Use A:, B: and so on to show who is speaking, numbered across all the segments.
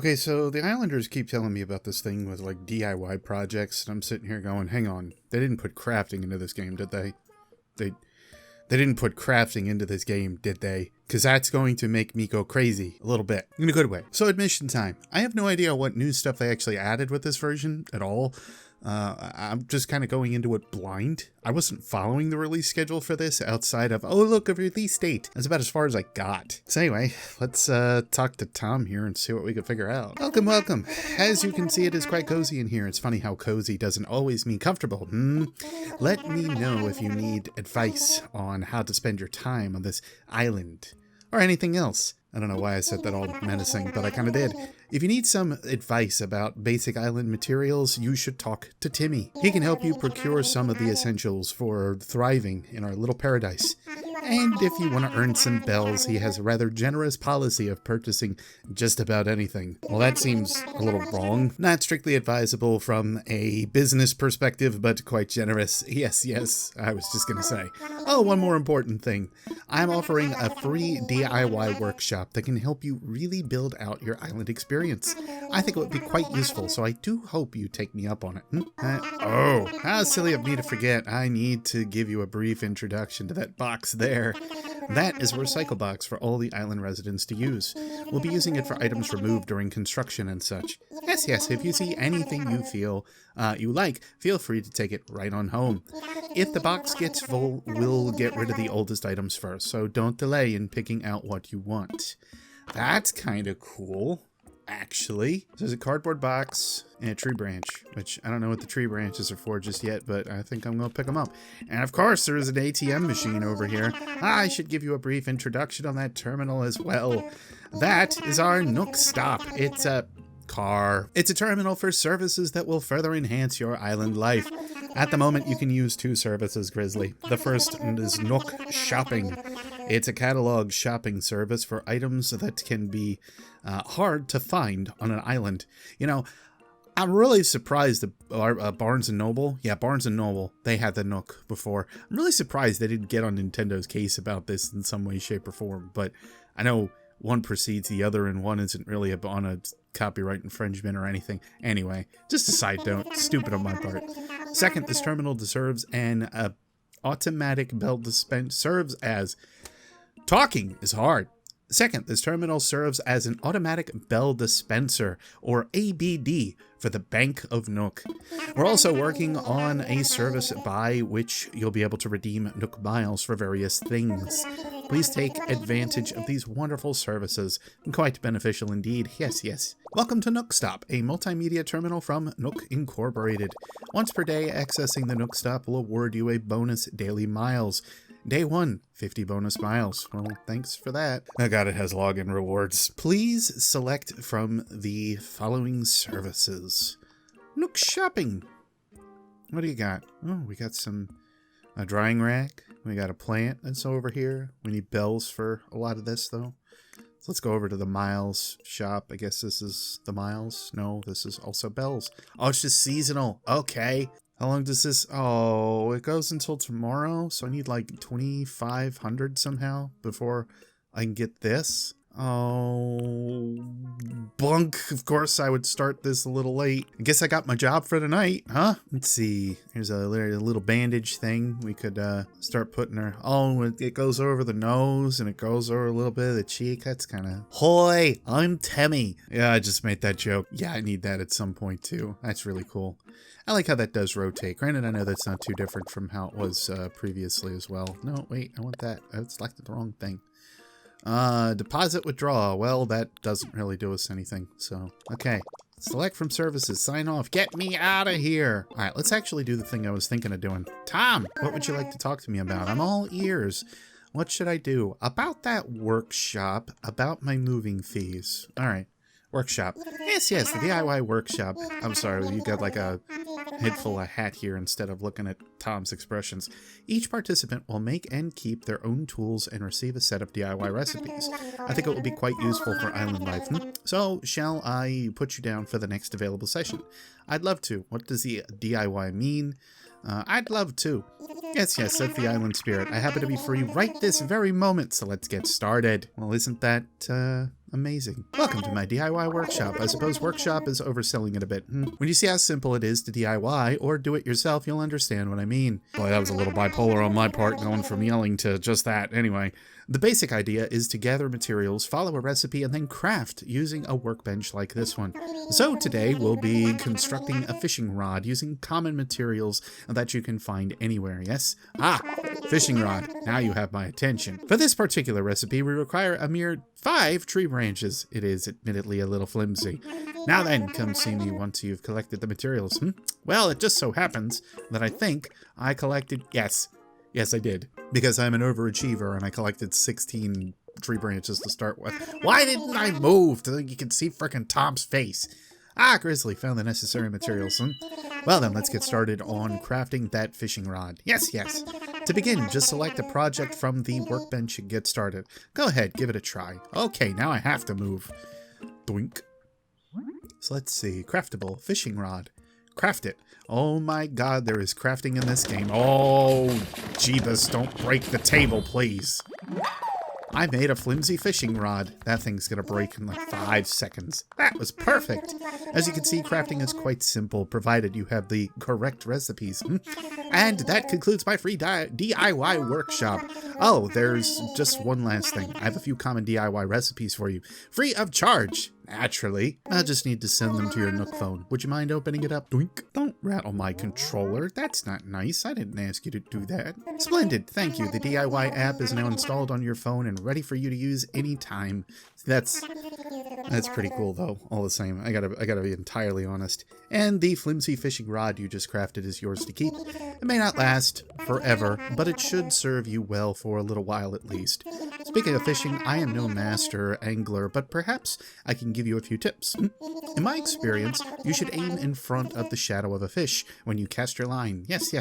A: Okay, so the Islanders keep telling me about this thing with like DIY projects, and I'm sitting here going, hang on, they didn't put crafting into this game, did they? They didn't put crafting into this game, did they? Because that's going to make me go crazy a little bit, in a good way. So admission time. I have no idea what new stuff they actually added with this version at all. I'm just kind of going into it blind. I wasn't following the release schedule for this outside of, oh, look, a release date. That's about as far as I got. So anyway, let's talk to Tom here and see what we can figure out. Welcome, welcome. As you can see, it is quite cozy in here. It's funny how cozy doesn't always mean comfortable. Let me know if you need advice on how to spend your time on this island or anything else. I don't know why I said that all menacing, but I kind of did. If you need some advice about basic island materials, you should talk to Timmy. He can help you procure some of the essentials for thriving in our little paradise. And if you want to earn some bells, he has a rather generous policy of purchasing just about anything. Well, that seems a little wrong. Not strictly advisable from a business perspective, but quite generous. Yes, I was just going to say. Oh, one more important thing. I'm offering a free DIY workshop that can help you really build out your island experience. I think it would be quite useful, so I do hope you take me up on it. Oh, how silly of me to forget. I need to give you a brief introduction to that box there. That is a recycle box for all the island residents to use. We'll be using it for items removed during construction and such. Yes, if you see anything you feel you like, feel free to take it right on home. If the box gets full, we'll get rid of the oldest items first, so don't delay in picking out what you want. That's kind of cool, actually. There's a cardboard box and a tree branch, which I don't know what the tree branches are for just yet, but I think I'm going to pick them up. And of course, there is an ATM machine over here. I should give you a brief introduction on that terminal as well. That is our Nook Stop. It's a car. It's a terminal for services that will further enhance your island life. At the moment, you can use two services, Grizzly. The first is Nook Shopping. It's a catalog shopping service for items that can be hard to find on an island. You know, I'm really surprised that Barnes & Noble, Barnes & Noble, they had the Nook before. I'm really surprised they didn't get on Nintendo's case about this in some way, shape, or form. But I know one precedes the other and one isn't really on a copyright infringement or anything. Anyway, just a side note, stupid on my part. Second, this terminal serves an automatic bell dispenser. Talking is hard. Second, this terminal serves as an automatic bell dispenser, or ABD, for the Bank of Nook. We're also working on a service by which you'll be able to redeem Nook miles for various things. Please take advantage of these wonderful services. Quite beneficial indeed. Yes. Welcome to Nook Stop, a multimedia terminal from Nook Incorporated. Once per day, accessing the Nook Stop will award you a bonus daily miles. Day 1, 50 bonus miles. Well, thanks for that. Oh god, it has login rewards. Please select from the following services. Nook Shopping. What do you got? Oh, we got a drying rack. We got a plant that's over here. We need bells for a lot of this, though. So let's go over to the miles shop. I guess this is the miles. No, this is also bells. Oh, it's just seasonal. Okay. How long does this? Oh, it goes until tomorrow. So I need like 2,500 somehow before I can get this. Oh, bunk. Of course, I would start this a little late. I guess I got my job for tonight, huh? Let's see. Here's a little bandage thing. We could start putting her. Oh, it goes over the nose and it goes over a little bit of the cheek. That's kind of. Hoy, I'm Timmy. Yeah, I just made that joke. Yeah, I need that at some point too. That's really cool. I like how that does rotate. Granted, I know that's not too different from how it was previously as well. No, wait, I want that. I selected the wrong thing. Deposit withdrawal. Well, that doesn't really do us anything. So, okay. Select from services. Sign off. Get me out of here. All right, let's actually do the thing I was thinking of doing. Tom, what would you like to talk to me about? I'm all ears. What should I do? About that workshop. About my moving fees. All right. Workshop. Yes, the DIY workshop. I'm sorry, you got like a head full of hat here instead of looking at Tom's expressions. Each participant will make and keep their own tools and receive a set of DIY recipes. I think it will be quite useful for island life. So, shall I put you down for the next available session? I'd love to. What does the DIY mean? I'd love to. Yes, that's the island spirit. I happen to be free right this very moment, so let's get started. Well, isn't that amazing. Welcome to my DIY workshop. I suppose workshop is overselling it a bit. When you see how simple it is to DIY or do it yourself, you'll understand what I mean. Boy, that was a little bipolar on my part, going from yelling to just that. Anyway, the basic idea is to gather materials, follow a recipe, and then craft using a workbench like this one. So today we'll be constructing a fishing rod using common materials that you can find anywhere, yes? Fishing rod. Now you have my attention. For this particular recipe, we require a mere 5 tree branches. It is admittedly a little flimsy. Now then, come see me once you've collected the materials. Well, it just so happens that I think I collected... Yes, I did. Because I'm an overachiever and I collected 16 tree branches to start with. Why didn't I move? You can see frickin' Tom's face. Grizzly found the necessary materials. Well then, let's get started on crafting that fishing rod. Yes. To begin, just select a project from the workbench and get started. Go ahead, give it a try. Okay, now I have to move. Doink. So let's see. Craftable Fishing Rod. Craft it. Oh my god, there is crafting in this game. Oh, Jeebus, don't break the table, please. I made a flimsy fishing rod. That thing's gonna break in like 5 seconds. That was perfect. As you can see, crafting is quite simple, provided you have the correct recipes. And that concludes my free DIY workshop. Oh, there's just one last thing. I have a few common DIY recipes for you, free of charge. Naturally, I just need to send them to your Nook phone. Would you mind opening it up? Doink. Don't rattle my controller. That's not nice. I didn't ask you to do that. Splendid. Thank you. The DIY app is now installed on your phone and ready for you to use anytime. That's pretty cool, though, all the same. I gotta be entirely honest. And the flimsy fishing rod you just crafted is yours to keep. It may not last forever, but it should serve you well for a little while at least. Speaking of fishing, I am no master angler, but perhaps I can give you a few tips. In my experience, you should aim in front of the shadow of a fish when you cast your line. Yes.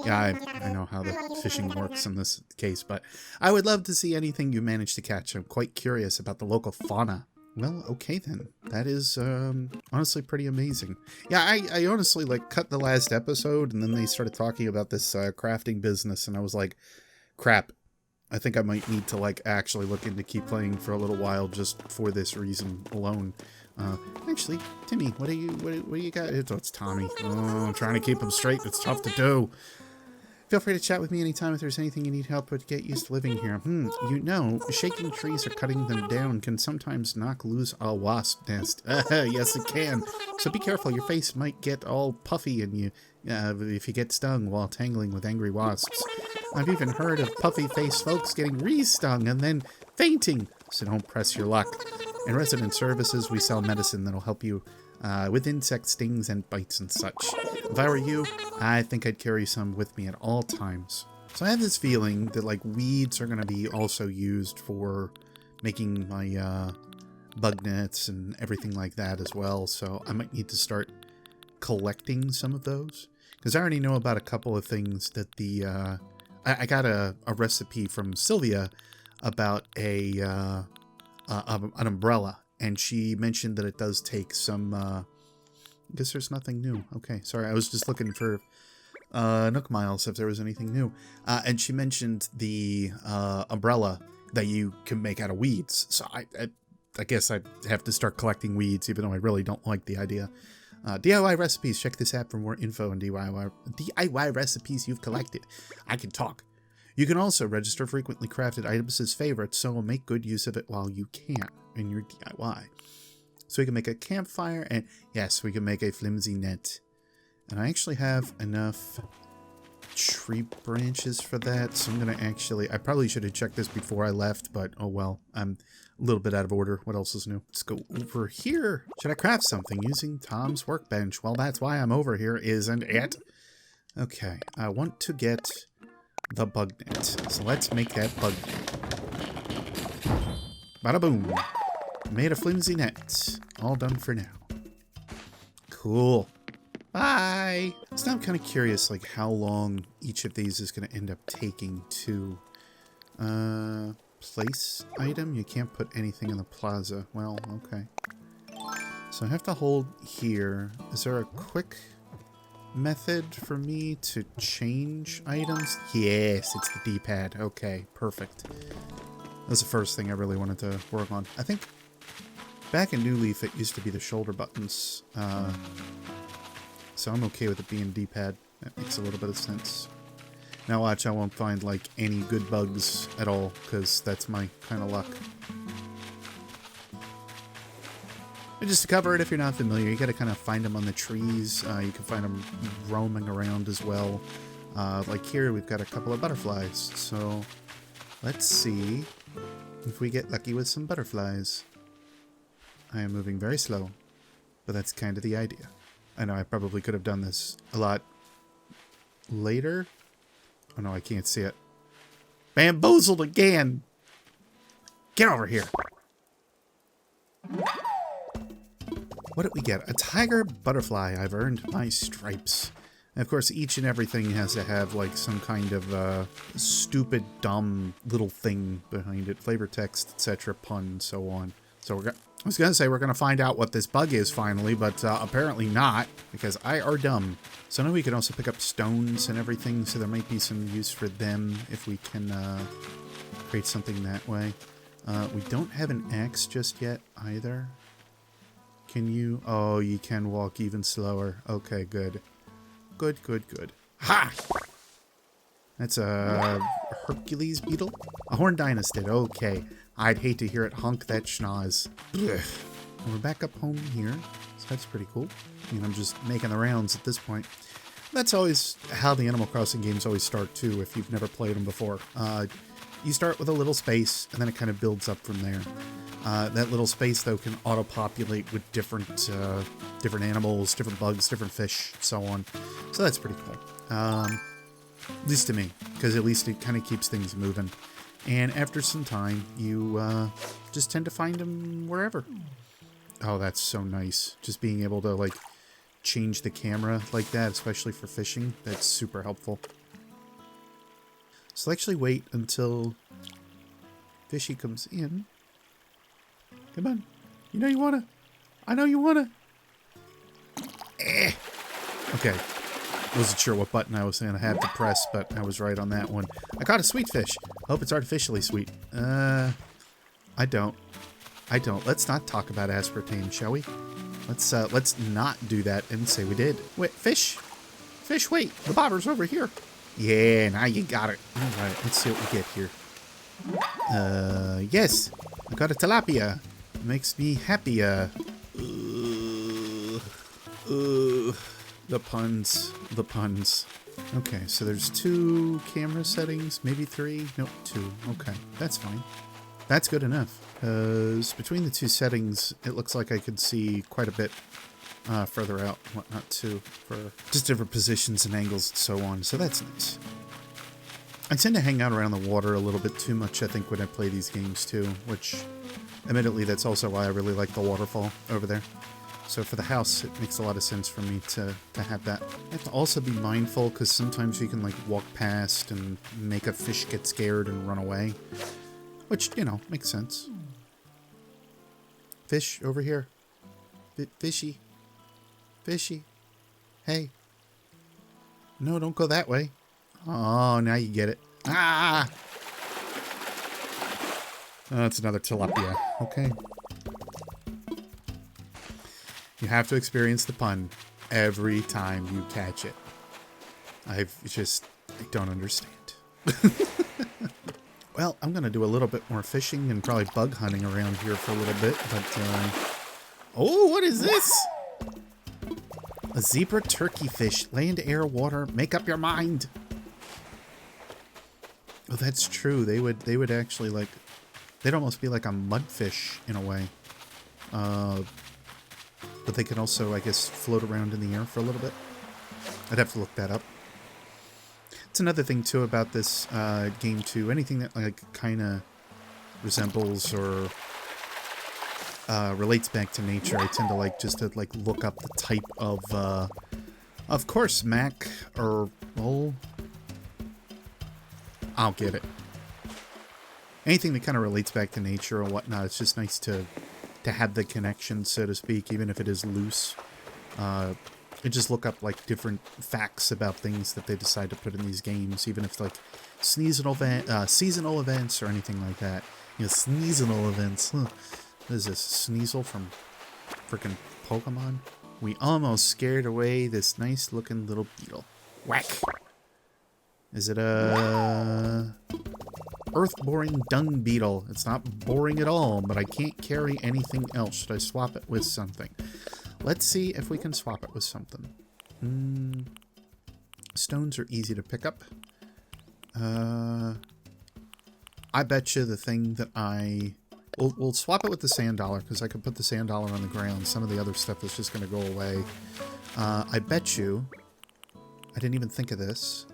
A: Yeah, I know how the fishing works in this case, but I would love to see anything you manage to catch. I'm quite curious about the local fauna. Well, okay then. That is honestly pretty amazing. Yeah, I honestly cut the last episode and then they started talking about this crafting business and I was like, crap. I think I might need to actually look into keep playing for a little while just for this reason alone. Actually, Timmy, what do you got? It's Tommy. Oh, I'm trying to keep him straight. It's tough to do. Feel free to chat with me anytime if there's anything you need help with to get used to living here. You know, shaking trees or cutting them down can sometimes knock loose a wasp nest. Yes, it can. So be careful. Your face might get all puffy and if you get stung while tangling with angry wasps. I've even heard of puffy-faced folks getting re-stung and then fainting, so don't press your luck. In resident services, we sell medicine that'll help you with insect stings and bites and such. If I were you, I think I'd carry some with me at all times. So I have this feeling that weeds are going to be also used for making my bug nets and everything like that as well, so I might need to start collecting some of those. Because I already know about a couple of things that I got a recipe from Sylvia about an umbrella, and she mentioned that it does take some, I guess there's nothing new. Okay, sorry, I was just looking for Nook Miles if there was anything new. And she mentioned the umbrella that you can make out of weeds, so I guess I have to start collecting weeds, even though I really don't like the idea. DIY recipes. Check this app for more info on DIY recipes you've collected. I can talk. You can also register frequently crafted items as favorites, so make good use of it while you can in your DIY. So we can make a campfire, and yes, we can make a flimsy net. And I actually have enough tree branches for that, so I'm going to I probably should have checked this before I left, but oh well, I'm a little bit out of order. What else is new? Let's go over here. Should I craft something using Tom's workbench? Well, that's why I'm over here, isn't it? Okay, I want to get the bug net, so let's make that bug net. Bada boom. Made a flimsy net. All done for now. Cool. Bye! So now I'm kind of curious, how long each of these is going to end up taking to place item. You can't put anything in the plaza. Well, okay. So I have to hold here. Is there a quick method for me to change items? Yes, it's the D-pad. Okay, perfect. That's the first thing I really wanted to work on. I think Back in New Leaf, it used to be the shoulder buttons. So I'm okay with it being D-pad. That makes a little bit of sense. Now watch, I won't find like any good bugs at all, because that's my kind of luck. And just to cover it, if you're not familiar, you got to kind of find them on the trees. You can find them roaming around as well. Like here, we've got a couple of butterflies. So let's see if we get lucky with some butterflies. I am moving very slow, but that's kind of the idea. I know I probably could have done this a lot later. Oh no, I can't see it. Bamboozled again! Get over here! What did we get? A tiger butterfly. I've earned my stripes. And of course, each and everything has to have like some kind of stupid, dumb little thing behind it. Flavor text, etc., pun, and so on. So I was going to say we're going to find out what this bug is finally, but apparently not, because I are dumb. So now we can also pick up stones and everything, so there might be some use for them if we can create something that way. We don't have an axe just yet either. Can you? Oh, you can walk even slower. Okay, good. Good, good, good. Ha! That's a Hercules beetle? A horn dynastid. Okay. I'd hate to hear it honk that schnoz. Ugh. We're back up home here, so that's pretty cool. I mean, I'm just making the rounds at this point. That's always how the Animal Crossing games always start, too, if you've never played them before. You start with a little space, and then it kind of builds up from there. That little space, though, can auto-populate with different animals, different bugs, different fish, so on. So that's pretty cool. At least to me, because at least it kind of keeps things moving. And after some time, you just tend to find them wherever. Oh, that's so nice. Just being able to, like, change the camera like that, especially for fishing, that's super helpful. So I'll actually wait until Fishy comes in. Come on. You know you wanna. I know you wanna. Okay. Wasn't sure what button I was going to have to press, but I was right on that one. I caught a sweet fish. Hope it's artificially sweet. I don't. Let's not talk about aspartame, shall we? Let's not do that and say we did. Wait, fish. Fish, wait. The bobber's over here. Yeah, now you got it. All right, let's see what we get here. Yes. I got a tilapia. It makes me happier. The puns. The puns. Okay, so there's 2 camera settings, maybe 3? Nope, 2. Okay, that's fine. That's good enough. Because between the 2 settings, it looks like I could see quite a bit further out and whatnot too, for just different positions and angles and so on, so that's nice. I tend to hang out around the water a little bit too much, I think, when I play these games too, which, admittedly, that's also why I really like the waterfall over there. So for the house, it makes a lot of sense for me to have that. I have to also be mindful, because sometimes you can, like, walk past and make a fish get scared and run away. Which, you know, makes sense. Fish, over here. Fishy. Fishy. Hey. No, don't go that way. Oh, now you get it. Ah! Oh, that's another tilapia. Okay. You have to experience the pun every time you catch it. I don't understand. Well, I'm going to do a little bit more fishing and probably bug hunting around here for a little bit, but, oh, what is this? A zebra turkey fish. Land, air, water. Make up your mind. Oh, that's true. They would actually, like, they'd almost be like a mudfish in a way. But they can also, I guess, float around in the air for a little bit. I'd have to look that up. It's another thing, too, about this game, too. Anything that, like, kind of resembles or relates back to nature, I tend to, like, just to, like, look up the type of course, Mac, or, well, I'll get it. Anything that kind of relates back to nature or whatnot, it's just nice to have the connection, so to speak, even if it is loose. And just look up, like, different facts about things that they decide to put in these games, even if it's, like, seasonal events or anything like that. You know, seasonal events. Huh. What is this? Sneasel from freaking Pokemon? We almost scared away this nice looking little beetle. Whack! Is it a earth-boring dung beetle? It's not boring at all, but I can't carry anything else. Should I swap it with something? Let's see if we can swap it with something. Stones are easy to pick up. I bet you the thing that we'll swap it with the sand dollar, because I could put the sand dollar on the ground. Some of the other stuff is just going to go away. I bet you, I didn't even think of this,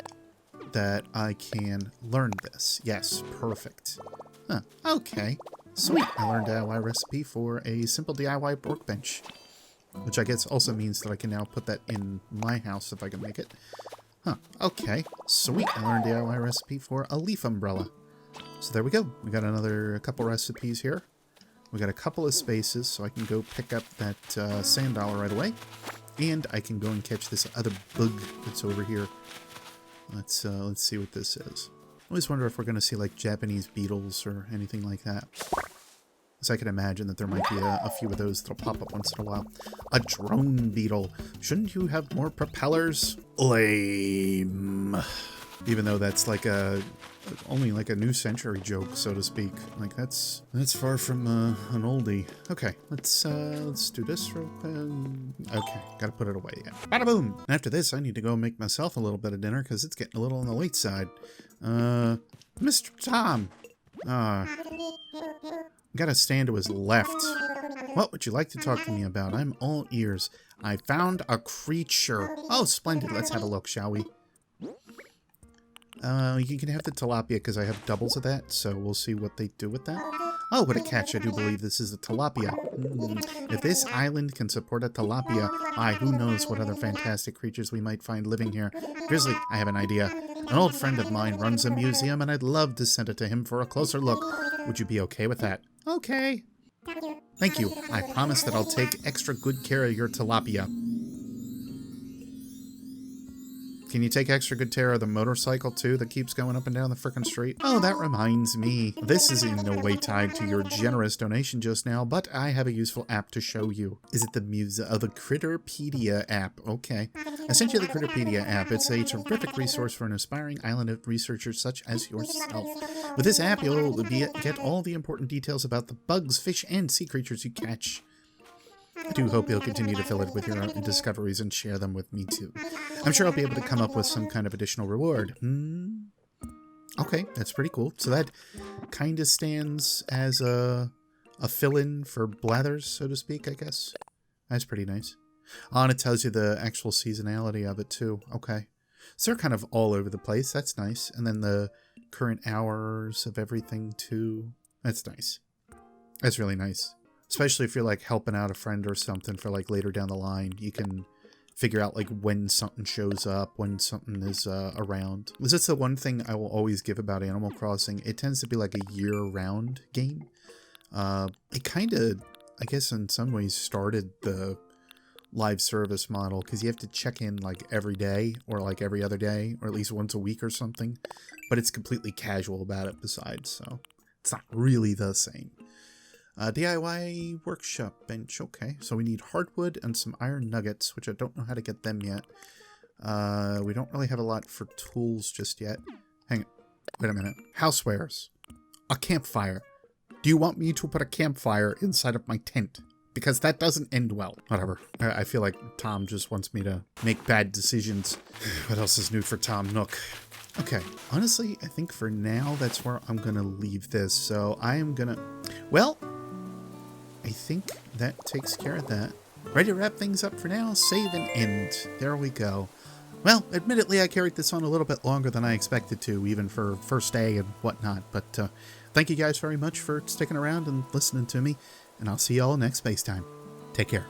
A: that I can learn this. Yes, perfect. Huh, okay. Sweet. I learned a DIY recipe for a simple DIY workbench, which I guess also means that I can now put that in my house if I can make it. Huh, okay. Sweet. I learned a DIY recipe for a leaf umbrella. So there we go. We got a couple recipes here. We got a couple of spaces, so I can go pick up that sand dollar right away. And I can go and catch this other bug that's over here. Let's see what this is. I always wonder if we're going to see like Japanese beetles or anything like that. Because I can imagine that there might be a few of those that'll pop up once in a while. A drone beetle. Shouldn't you have more propellers? Lame. Even though that's like only like a new century joke, so to speak. Like that's far from an oldie. Okay, let's do this real quick. Okay, gotta put it away. Yeah. Bada boom! After this, I need to go make myself a little bit of dinner because it's getting a little on the late side. Mr. Tom. Gotta stand to his left. What would you like to talk to me about? I'm all ears. I found a creature. Oh, splendid. Let's have a look, shall we? You can have the tilapia because I have doubles of that, so we'll see what they do with that. Oh, what a catch. I do believe this is a tilapia. If this island can support a tilapia, who knows what other fantastic creatures we might find living here. Grizzly, I have an idea. An old friend of mine runs a museum, and I'd love to send it to him for a closer look. Would you be okay with that? Okay. Thank you. I promise that I'll take extra good care of your tilapia. Can you take extra good care of the motorcycle, too, that keeps going up and down the frickin' street? Oh, that reminds me. This is in no way tied to your generous donation just now, but I have a useful app to show you. Is it the Critterpedia app? Okay. I sent you the Critterpedia app. It's a terrific resource for an aspiring island researcher such as yourself. With this app, you'll get all the important details about the bugs, fish, and sea creatures you catch. I do hope you'll continue to fill it with your own discoveries and share them with me too. I'm sure I'll be able to come up with some kind of additional reward. Okay, that's pretty cool. So that kind of stands as a fill-in for Blathers, so to speak, I guess. That's pretty nice. Oh, and it tells you the actual seasonality of it too. Okay. So they're kind of all over the place. That's nice. And then the current hours of everything too. That's nice. That's really nice. Especially if you're like helping out a friend or something for like later down the line, you can figure out like when something shows up, when something is around. This is the one thing I will always give about Animal Crossing. It tends to be like a year-round game. It kind of, I guess in some ways, started the live service model because you have to check in like every day or like every other day or at least once a week or something. But it's completely casual about it besides, so it's not really the same. DIY workshop bench. Okay, so we need hardwood and some iron nuggets, which I don't know how to get them yet. We don't really have a lot for tools just yet. Hang on. Wait a minute. Housewares. A campfire. Do you want me to put a campfire inside of my tent? Because that doesn't end well. Whatever. I feel like Tom just wants me to make bad decisions. What else is new for Tom Nook? Okay, honestly, I think for now, that's where I'm going to leave this. So I am going to... Well... I think that takes care of that. Ready to wrap things up for now? Save and end. There we go. Well, admittedly, I carried this on a little bit longer than I expected to, even for first day and whatnot. But thank you guys very much for sticking around and listening to me. And I'll see you all next space time. Take care.